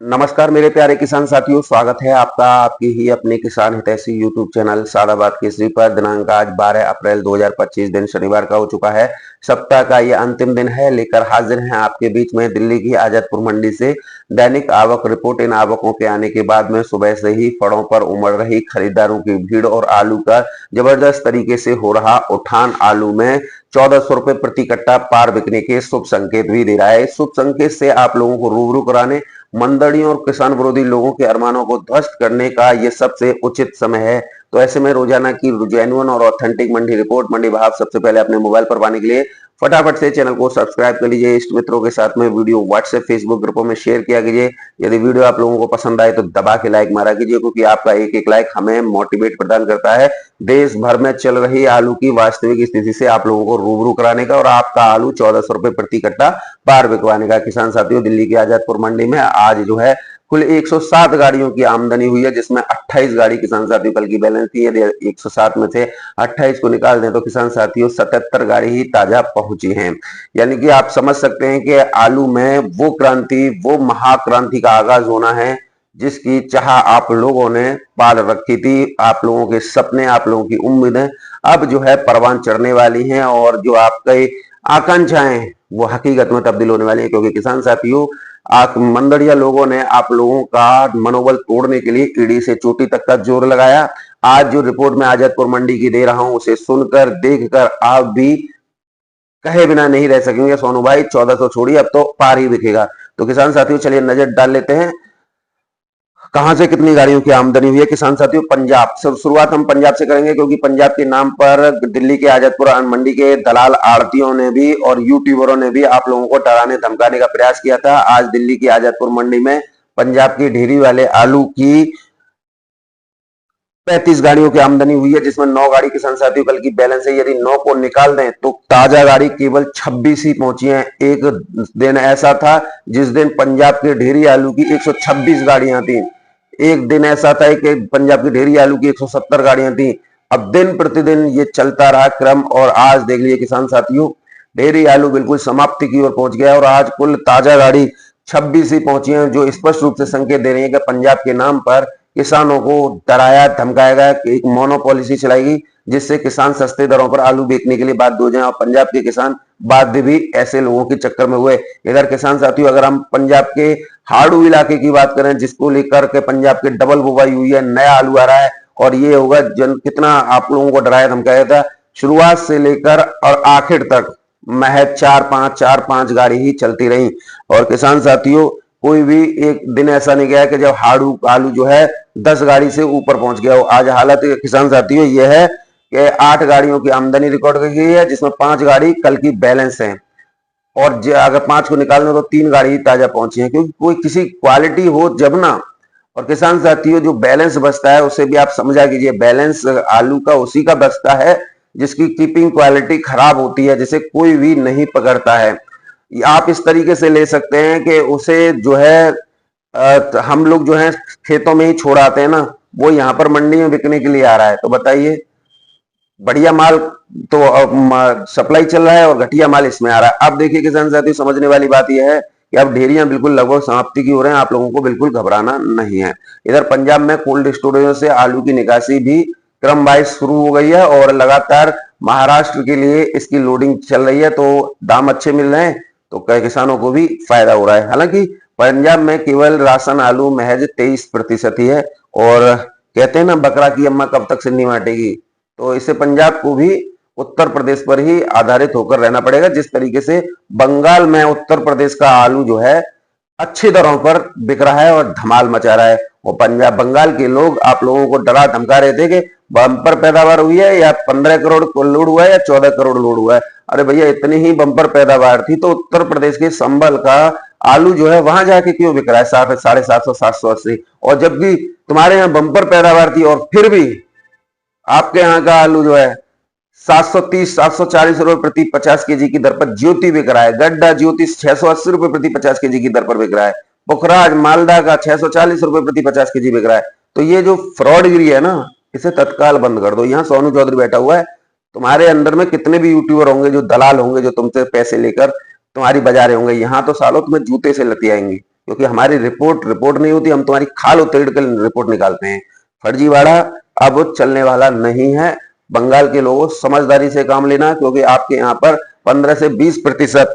नमस्कार मेरे प्यारे किसान साथियों, स्वागत है आपका आपकी ही अपने किसान हितैषी यूट्यूब चैनल सादाबाद केसरी पर। दिनांक आज 12 अप्रैल 2025 दिन शनिवार का हो चुका है। सप्ताह का ये अंतिम दिन है। लेकर हाजिर हैं आपके बीच में दिल्ली की आजादपुर मंडी से दैनिक आवक रिपोर्ट। इन आवकों के आने के बाद में सुबह से ही फड़ों पर उमड़ रही खरीदारों की भीड़ और आलू का जबरदस्त तरीके से हो रहा उठान आलू में 1400 रुपए प्रति कट्टा पार बिकने के शुभ संकेत भी दे रहा है। इस शुभ संकेत से आप लोगों को रूबरू कराने, मंदड़ियों और किसान विरोधी लोगों के अरमानों को ध्वस्त करने का यह सबसे उचित समय है। तो ऐसे में रोजाना की जेन्युइन और ऑथेंटिक मंडी रिपोर्ट, मंडी भाव सबसे पहले अपने मोबाइल पर पाने के लिए फटाफट से चैनल को सब्सक्राइब कर लीजिए। इष्ट मित्रों के साथ में वीडियो व्हाट्सएप फेसबुक ग्रुपों में शेयर किया कीजिए। यदि वीडियो आप लोगों को पसंद आए तो दबा के लाइक मारा कीजिए, क्योंकि आपका एक एक लाइक हमें मोटिवेट प्रदान करता है देश भर में चल रही आलू की वास्तविक स्थिति से आप लोगों को रूबरू कराने का और आपका आलू 1400 रुपए प्रति कट्टा पार बिकवाने का। किसान साथियों, दिल्ली की आजादपुर मंडी में आज जो है कुल 107 गाड़ियों की आमदनी हुई है, जिसमें 28 गाड़ी किसान साथियों कल की बैलेंस थी। यदि 107 में से 28 को निकाल दें तो किसान साथियों 77 गाड़ी ही ताजा पहुंची हैं। यानी कि आप समझ सकते हैं कि आलू में वो क्रांति, वो महाक्रांति का आगाज होना है जिसकी चाह आप लोगों ने पाल रखी थी। आप लोगों के सपने, आप लोगों की उम्मीदें अब जो है परवान चढ़ने वाली हैं और जो आपकी आकांक्षाएं वो हकीकत में तब्दील होने वाली है। क्योंकि किसान साथियों, मंदड़िया लोगों ने आप लोगों का मनोबल तोड़ने के लिए ईडी से चोटी तक का जोर लगाया। आज जो रिपोर्ट मैं आजादपुर मंडी की दे रहा हूं उसे सुनकर देखकर आप भी कहे बिना नहीं रह सकेंगे, सोनू भाई 1400 छोड़िए, अब तो पार ही दिखेगा। तो किसान साथियों चलिए नजर डाल लेते हैं कहां से कितनी गाड़ियों की आमदनी हुई है। किसान साथियों, पंजाब शुरुआत हम पंजाब से करेंगे, क्योंकि पंजाब के नाम पर दिल्ली के आजादपुर मंडी के दलाल आड़तियों ने भी और यूट्यूबरों ने भी आप लोगों को डराने धमकाने का प्रयास किया था। आज दिल्ली की आजादपुर मंडी में पंजाब की ढेरी वाले आलू की 35 गाड़ियों की आमदनी हुई है, जिसमें 9 गाड़ी किसान साथियों कल की बैलेंस है। यदि 9 को निकाल दें तो ताजा गाड़ी केवल 26 ही पहुंची है। एक दिन ऐसा था जिस दिन पंजाब के ढेरी आलू की 126 गाड़ियां थी। एक दिन ऐसा था कि पंजाब की ढेरी आलू की 170 गाड़ियां थी। अब दिन प्रतिदिन ये चलता रहा क्रम और आज देख लीजिए किसान साथियों, ढेरी आलू बिल्कुल समाप्ति की ओर पहुंच गया और आज कुल ताजा गाड़ी 26 ही पहुंची है, जो स्पष्ट रूप से संकेत दे रही है कि पंजाब के नाम पर किसानों को डराया धमकाया गया कि एक मोनो पॉलिसी चलाएगी, जिससे किसान सस्ते दरों पर आलू बेचने के लिए बाध्य हो जाए और पंजाब के किसान बाध्य भी ऐसे लोगों के चक्कर में हुए। इधर किसान साथियों, अगर हम पंजाब के हाड़ू इलाके की बात करें, जिसको लेकर के पंजाब के डबल बुवाई हुई है, नया आलू आ रहा है और ये होगा कितना आप लोगों को डराया धमकाया था। शुरुआत से लेकर और आखिर तक महज 4-5 गाड़ी ही चलती रही और किसान साथियों कोई भी एक दिन ऐसा नहीं गया कि जब हाड़ू आलू जो है 10 गाड़ी से ऊपर पहुंच गया हो। आज हालत किसान साथियों यह है कि 8 गाड़ियों की आमदनी रिकॉर्ड की गई है, जिसमें 5 गाड़ी कल की बैलेंस है और अगर 5 को निकालना तो 3 गाड़ी ही ताजा पहुंची है, क्योंकि कोई किसी क्वालिटी हो जब ना। और किसान साथियों, जो बैलेंस बचता है उसे भी आप समझा कीजिए, बैलेंस आलू का उसी का बचता है जिसकी कीपिंग क्वालिटी खराब होती है, जिसे कोई भी नहीं पकड़ता है। आप इस तरीके से ले सकते हैं कि उसे जो है हम लोग जो है खेतों में ही छोड़ आते हैं ना, वो यहाँ पर मंडी में बिकने के लिए आ रहा है। तो बताइए, बढ़िया माल तो सप्लाई चल रहा है और घटिया माल इसमें आ रहा है। अब देखिए किसान साथी, समझने वाली बात यह है कि अब ढेरियां बिल्कुल लगभग समाप्ति की हो रहे हैं, आप लोगों को बिल्कुल घबराना नहीं है। इधर पंजाब में कोल्ड स्टोरेजों से आलू की निकासी भी क्रम वाइज शुरू हो गई है और लगातार महाराष्ट्र के लिए इसकी लोडिंग चल रही है, तो दाम अच्छे मिल रहे हैं, तो कई किसानों को भी फायदा हो रहा है। हालांकि पंजाब में केवल राशन आलू महज 23% ही है और कहते हैं ना, बकरा की अम्मा कब तक सिन्नी बांटेगी, तो इससे पंजाब को भी उत्तर प्रदेश पर ही आधारित होकर रहना पड़ेगा। जिस तरीके से बंगाल में उत्तर प्रदेश का आलू जो है अच्छी दरों पर बिक रहा है और धमाल मचा रहा है, और पंजाब बंगाल के लोग आप लोगों को डरा धमका रहे थे कि बम्पर पैदावार हुई है या 15 करोड़ लोड हुआ है या 14 करोड़ लोड हुआ है। अरे भैया, इतनी ही बम्पर पैदावार थी तो उत्तर प्रदेश के संबल का आलू जो है वहां जाके क्यों बिक रहा है 750, 780, और जबकि तुम्हारे यहाँ बम्पर पैदावार थी और फिर भी आपके यहाँ का आलू जो है 730, 740 रुपए प्रति 50 केजी की दर पर ज्योति बिक रहा है। गड्ढा ज्योति 680 रुपए प्रति 50 केजी की दर पर बिक रहा है। पुखराज मालदा का 640 रुपए प्रति 50 केजी बिक रहा है। तो ये जो फ्रॉडगिरी है ना, इसे तत्काल बंद कर दो। यहाँ सोनू चौधरी बैठा हुआ है, तुम्हारे अंदर में कितने भी यूट्यूबर होंगे जो दलाल होंगे, जो तुमसे पैसे लेकर तुम्हारी बजा रहे होंगे, यहाँ तो सालों तुम्हें जूते से लतियाएंगे, क्योंकि हमारी रिपोर्ट नहीं होती, हम तुम्हारी खाल उतरेड़ कर रिपोर्ट निकालते हैं। फर्जीवाड़ा अब चलने वाला नहीं है। बंगाल के लोगों समझदारी से काम लेना, क्योंकि आपके यहाँ पर 15 से 20%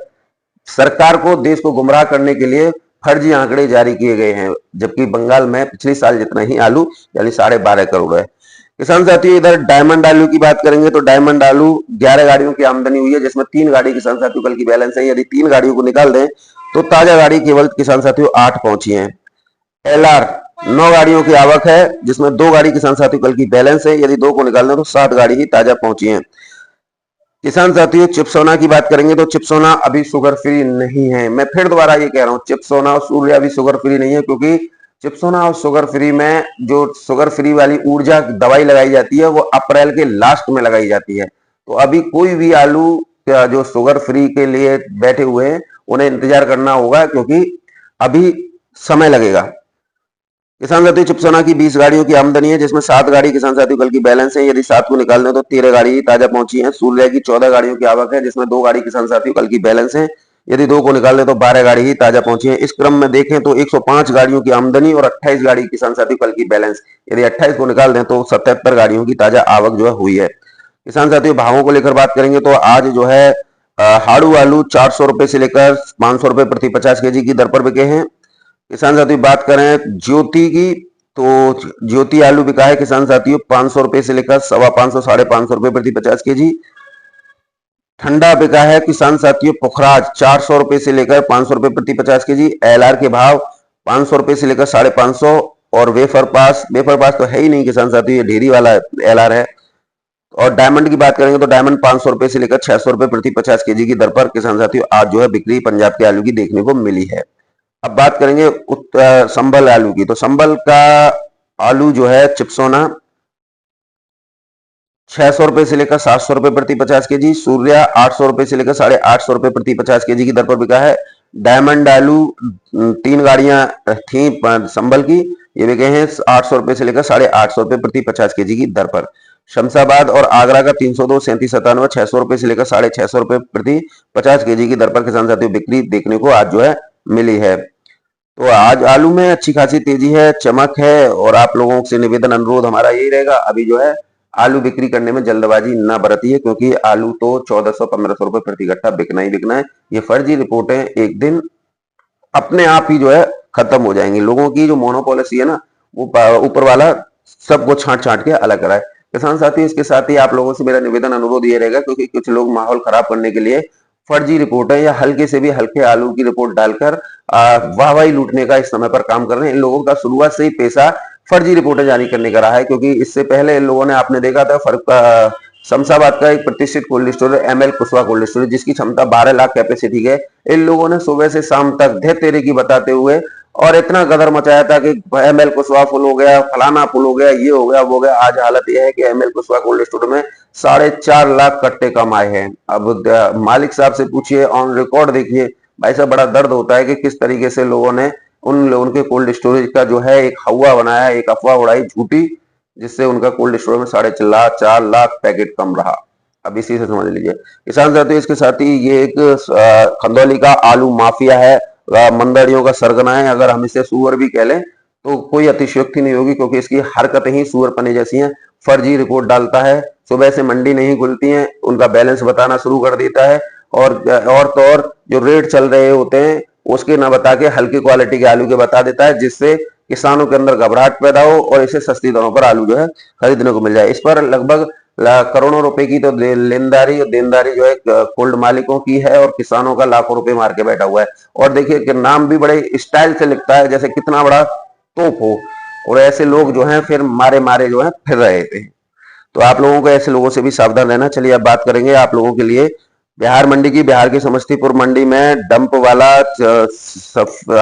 सरकार को, देश को गुमराह करने के लिए फर्जी आंकड़े जारी किए गए हैं, जबकि बंगाल में पिछले साल जितना ही आलू यानी 12.5 करोड़ है। किसान साथियों इधर डायमंड आलू की बात करेंगे तो डायमंड आलू 11 गाड़ियों की आमदनी हुई है, जिसमें 3 गाड़ी किसान साथियों कल की बैलेंस है। यदि 3 गाड़ियों को निकाल दें तो ताजा गाड़ी केवल किसान साथियों 8 पहुंची है। एलआर 9 गाड़ियों की आवक है, जिसमें 2 गाड़ी किसान साथियों कल की बैलेंस है। यदि 2 को निकाल दें तो 7 गाड़ी ही ताजा पहुंची है। किसान साथियों चिप्सोना की बात करेंगे तो चिप्सोना अभी शुगर फ्री नहीं है। मैं फिर दोबारा ये कह रहा हूं, चिप्सोना और सूर्या अभी शुगर फ्री नहीं है, क्योंकि चिप्सोना और शुगर फ्री में जो शुगर फ्री वाली ऊर्जा दवाई लगाई जाती है वो अप्रैल के लास्ट में लगाई जाती है। तो अभी कोई भी आलू जो शुगर फ्री के लिए बैठे हुए हैं उन्हें इंतजार करना होगा, क्योंकि अभी समय लगेगा। किसान साथियों चिप्सोना की 20 गाड़ियों की आमदनी है, जिसमें 7 गाड़ी किसान साथियों कल की बैलेंस है। यदि 7 को निकाल दें तो 13 गाड़ी ताजा पहुंची है। सूर्या की 14 गाड़ियों की आवक है, जिसमें 2 गाड़ी किसान साथियों कल की बैलेंस है। यदि 2 को निकाल दें तो 12 गाड़ी ही ताजा पहुंची है। इस क्रम में देखें तो 105 गाड़ियों की आमदनी और 28 गाड़ी किसान साथियों कल की बैलेंस। यदि 28 को निकाल दें तो 77 गाड़ियों की ताजा आवक जो है हुई है। किसान साथियों भावों को लेकर बात करेंगे तो आज जो है हाड़ू आलू 400 रुपए से लेकर 500 रुपए प्रति 50 केजी की दर पर बिके हैं। किसान साथियों बात करें ज्योति की तो ज्योति आलू बिका है किसान साथियों 500 रुपए से लेकर 525 550 रुपए प्रति 50 केजी। ठंडा बिका है किसान साथियों पुखराज 400 रुपए से लेकर 500 रुपए प्रति 50 केजी। एलआर के भाव 500 रुपए से लेकर 550। और वेफर पास तो है ही नहीं किसान साथियों, ये ढेरी वाला एलआर है। और डायमंड की बात करेंगे तो डायमंड 500 रुपए से लेकर 600 रुपए प्रति 50 केजी की दर पर किसान साथियों आज जो है बिक्री पंजाब के आलू की देखने को मिली है। अब बात करेंगे संभल आलू की, तो संभल का आलू जो है चिप्सोना 600 रुपए से लेकर 700 रुपए प्रति 50 केजी। सूर्या 800 रुपए से लेकर 850 रुपए प्रति 50 केजी की दर पर बिका है। डायमंड आलू 3 गाड़ियां थी संभल की, ये बिके हैं 800 रुपए से लेकर 850 रुपए प्रति 50 केजी की दर पर। शमशाबाद और आगरा का 302 37 97 600 रुपए से लेकर 650 रुपए प्रति 50 केजी की दर पर किसान साथियों बिक्री देखने को आज जो है मिली है। तो आज आलू में अच्छी खासी तेजी है, चमक है, और आप लोगों से निवेदन अनुरोध हमारा यही रहेगा, अभी जो है आलू बिक्री करने में जल्दबाजी ना बरतिए, क्योंकि आलू तो 1400-1500 रुपए प्रति गट्ठा बिकना ही बिकना है। ये फर्जी रिपोर्टें एक दिन अपने आप ही जो है खत्म हो जाएंगी। लोगों की जो मोनोपॉलिसी है ना, वो ऊपर वाला सबको छांट छांट के अलग कराए। किसान साथी इसके साथ ही आप लोगों से मेरा निवेदन अनुरोध ये रहेगा, क्योंकि कुछ लोग माहौल खराब करने के लिए फर्जी रिपोर्टें या हल्के से भी हल्के आलू की रिपोर्ट डालकर वाहवाही लूटने का इस समय पर काम कर रहे हैं। इन लोगों का शुरुआत से ही पेशा फर्जी रिपोर्टें जारी करने का रहा है, क्योंकि इससे पहले इन लोगों ने, आपने देखा था शमशाबाद का एक प्रतिष्ठित cold store ML Kushwaha cold store, जिसकी क्षमता 12 लाख कैपेसिटी है, इन लोगों ने सुबह से शाम तक धे तेरे की बताते हुए और इतना गदर मचाया था कि एमएल कुशवाहा फुल हो गया, फलाना फुल हो गया, ये हो गया, वो हो गया। आज हालत यह है कि एमएल कुशवाहा कोल्ड स्टोर में 4.5 लाख कट्टे कम आए हैं। अब मालिक साहब से पूछिए, ऑन रिकॉर्ड देखिए, भाई साहब बड़ा दर्द होता है कि किस तरीके से लोगों ने उनके कोल्ड स्टोरेज का जो है एक हवा बनाया, एक अफवाह उड़ाई झूठी, जिससे उनका कोल्ड स्टोर में 4.5 लाख पैकेट कम रहा। अब इसी से समझ लीजिए किसान साथियों, इसके साथ ही ये एक खंदौली का आलू माफिया है, मंदड़ियों का सरगना है। अगर हम इसे सुअर भी कह लें तो कोई अतिशयोक्ति नहीं होगी, क्योंकि इसकी हरकतें ही सुअर पने जैसी हैं। फर्जी रिपोर्ट डालता है, सुबह से मंडी नहीं खुलती है, उनका बैलेंस बताना शुरू कर देता है, और तो और जो रेट चल रहे होते हैं उसके ना बता के हल्की क्वालिटी के आलू के बता देता है, जिससे किसानों के अंदर घबराहट पैदा हो और इसे सस्ती दरों पर आलू जो है खरीदने को मिल जाए। इस पर लगभग करोड़ों रुपए की तो लेनदारी और देनदारी जो है कोल्ड मालिकों की है, और किसानों का लाखों रुपए मार के बैठा हुआ है। और देखिए कि नाम भी बड़े स्टाइल से लिखता है, जैसे कितना बड़ा तोप हो, और ऐसे लोग जो हैं फिर मारे मारे जो है फिर रहे थे। तो आप लोगों को ऐसे लोगों से भी सावधान रहना। चलिए अब बात करेंगे आप लोगों के लिए बिहार मंडी की। बिहार की समस्तीपुर मंडी में डंप वाला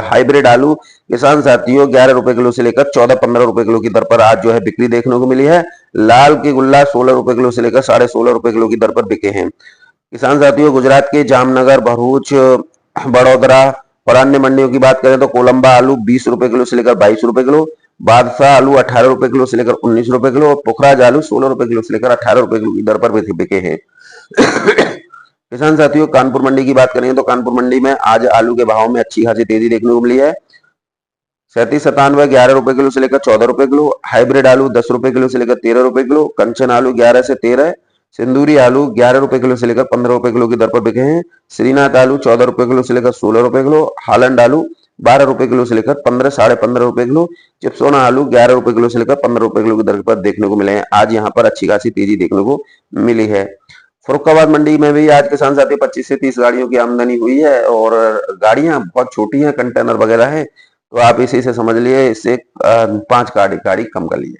हाइब्रिड आलू किसान साथियों 11 रुपए किलो से लेकर 14-15 रुपए किलो की दर पर आज जो है बिक्री देखने को मिली है। लाल की गुल्ला 16 रुपए किलो से लेकर 16.5 रुपए किलो की दर पर बिके हैं। किसान साथियों गुजरात के जामनगर, भरूच, बड़ोदरा और अन्य मंडियों की बात करें तो कोलंबा आलू 20 रुपए किलो से लेकर 22 रुपए किलो, बादशाह आलू 18 रुपए किलो से लेकर 19 रुपए किलो, और पुखराज आलू 16 रुपए किलो से लेकर 18 रुपए किलो की दर पर बिके हैं। किसान साथियों कानपुर मंडी की बात करें तो कानपुर मंडी में आज आलू के भाव में अच्छी खासी तेजी देखने को मिली है। 3797 11 रुपए किलो से लेकर 14 रुपए किलो। हाइब्रिड आलू 10 रुपए किलो से लेकर 13 रुपए किलो। कंचन आलू 11 से 13। सिंदूरी आलू 11 रुपए किलो से लेकर 15 रुपए किलो की दर पर बिके हैं। श्रीनाथ आलू 14 रुपए किलो से लेकर 16 रुपए किलो। हालैंड आलू 12 रुपए किलो से लेकर 15 साढ़े 15 रुपए किलो। चिप्सोना आलू 11 रुपए किलो से लेकर 15 रुपए किलो की दर पर देखने को मिले हैं। आज यहाँ पर अच्छी खासी तेजी देखने को मिली है। फरुखाबाद मंडी में भी आज किसान साथी 25 से 30 गाड़ियों की आमदनी हुई है और गाड़ियां बहुत छोटी हैं, कंटेनर वगैरह है, तो आप इसी से समझ लिए इससे 5 गाड़ी कम कर लीजिए।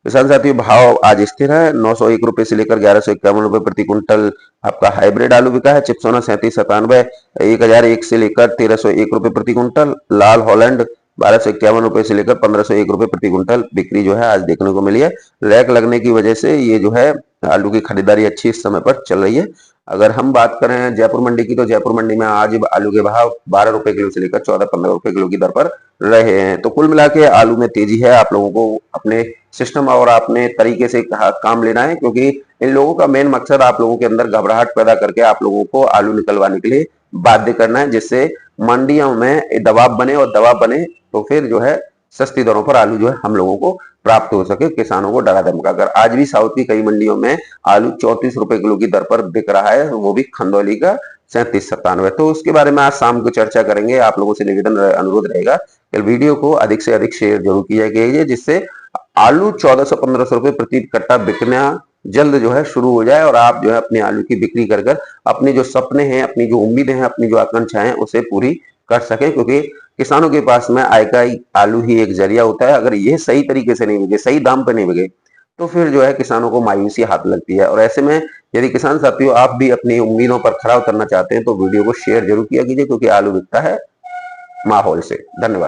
किसान साथियों भाव आज स्थिर है। 901 रुपए से लेकर 1151 रुपए प्रति कुंटल आपका हाइब्रिड आलू बिका है। चिप्सोना 3797 1001 से लेकर 1301 रुपए प्रति कुंटल। लाल हॉलैंड 1251 रुपए से लेकर 1501 रुपए प्रति कुंटल बिक्री जो है आज देखने को मिली है। रैक लगने की वजह से ये जो है आलू की खरीदारी अच्छी इस समय पर चल रही है। अगर हम बात करें जयपुर मंडी की, तो जयपुर मंडी में आज आलू के भाव 12 रुपए किलो से लेकर 14-15 रुपए किलो की दर पर रहे हैं। तो कुल मिला के आलू में तेजी है। आप लोगों को अपने सिस्टम और अपने तरीके से काम लेना है, क्योंकि इन लोगों का मेन मकसद आप लोगों के अंदर घबराहट पैदा करके आप लोगों को आलू निकलवाने के लिए बाध्य करना है, जिससे मंडियों में दबाव बने, और दबाव बने तो फिर जो है सस्ती दरों पर आलू जो है हम लोगों को प्राप्त हो सके, किसानों को डरा धमकाकर। आज भी साउथ की कई मंडियों में आलू 34 रुपए किलो की दर पर बिक रहा है, वो भी खंदौली का 3797। तो उसके बारे में आज शाम को चर्चा करेंगे। आप लोगों से निवेदन अनुरोध रहेगा कि वीडियो को अधिक से अधिक शेयर जरूर किया कीजिए, जिससे आलू 1400-1500 रुपए प्रति कट्टा बिकना जल्द जो है शुरू हो जाए और आप जो है अपने आलू की बिक्री कर अपनी जो सपने हैं, अपनी जो उम्मीदें हैं, अपनी जो आकांक्षाएं हैं उसे पूरी कर सके, क्योंकि किसानों के पास में आय का आलू ही एक जरिया होता है। अगर ये सही तरीके से नहीं बिके, सही दाम पर नहीं बिके, तो फिर जो है किसानों को मायूसी हाथ लगती है। और ऐसे में यदि किसान साथियों आप भी अपनी उम्मीदों पर खरा उतरना चाहते हैं तो वीडियो को शेयर जरूर किया कीजिए, क्योंकि आलू बिकता है माहौल से। धन्यवाद।